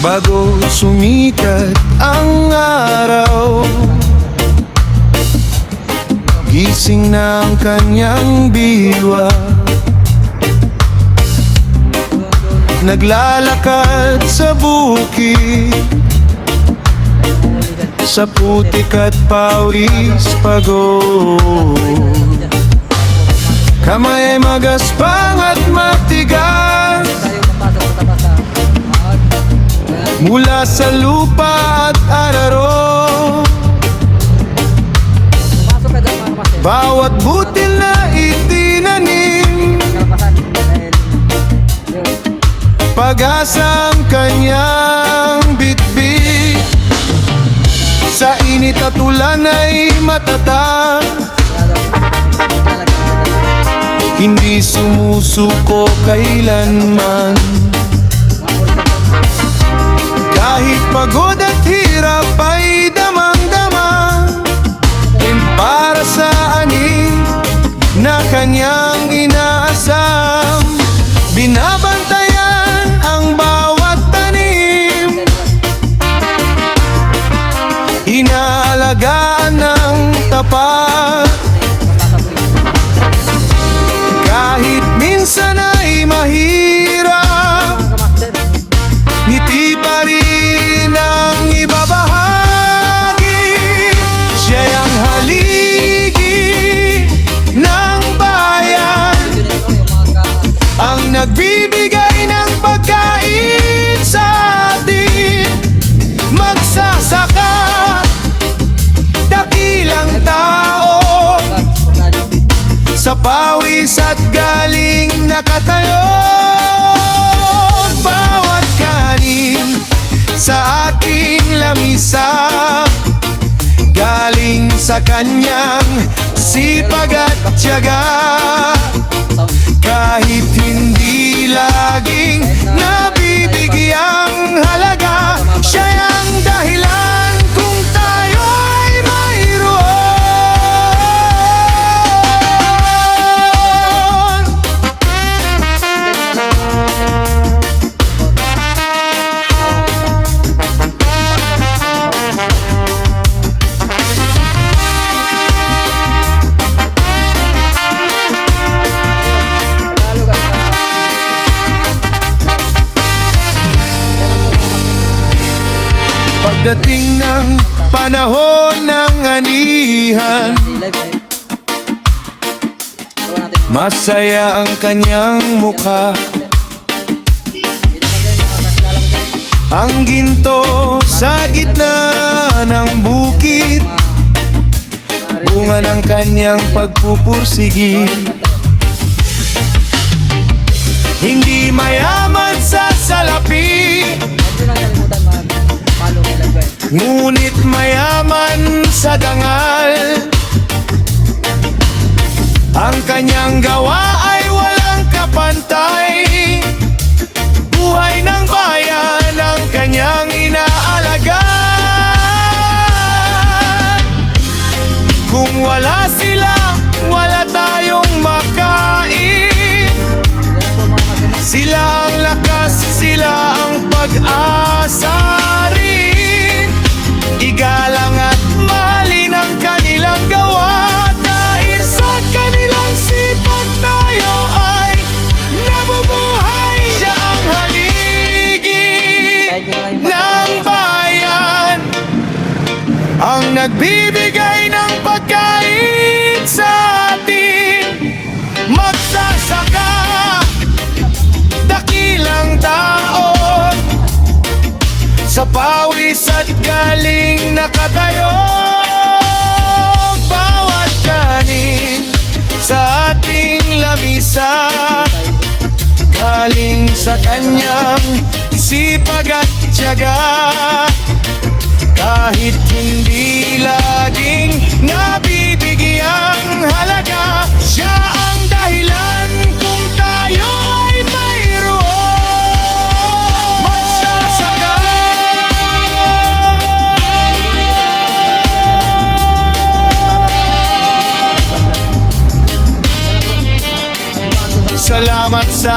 bago sumikat ang araw. Gising na ang kanyang diwa, naglalakad sa bukid, sa putik at pawis pagod. Kamay ay magaspang at matigas, mula sa lupa at araro. Bawat butil na itinanim, pag-asa ang kanyang bitbit. Sa init at ulan ay matatag, hindi sumusuko kailanman. Kahit pagod at hirap ay damang-dama, para sa ani na kanyang inaasam. Binabantayan ang bawat tanim, inaalagaan ng tapat. Kahit minsan ay mahirap, ngiti pa rin ang ibabahagi. Siya'y ang haligi ng bayan, ang nagbibigay ng pagkain sa atin. Magsasaka, dakilang tao, sa pawis at galing nakatayo. Bawat kanin sa ating lamisa, galing sa kanyang sipag at tiyaga. Kahit hindi laging nabibigyang halaga, siya ang dahilan kung tayo ay mayroon. Pagdating ng panahon ng anihan, masaya ang kanyang mukha. Ang ginto sa gitna ng bukid, bunga ng kanyang pagpupursigi. Hindi mayaman sa salapi, ngunit mayaman sa dangal. Ang kanyang gawa ay walang kapantay, buhay ng bayan ang kanyang inaalagaan. Kung wala sila, wala tayong makain. Sila ang lakas, sila ang pag-asa rin. Igalang at mahalin ang kanilang gawa, dahil sa kanilang sipag tayo ay nabubuhay. Siya ang haligi ng bayan, ang nagbibigay ng pagkain sa atin. Magsasaka, dakilang taon, sa pawis at galing nakatayo. Bawat kanin sa ating lamisa, galing sa kanyang sipag at tiyaga. Kahit hindi laging nabibigyang halaga, siya ang dahilan kung tayo ay mayroon. Magsasaka, salamat sa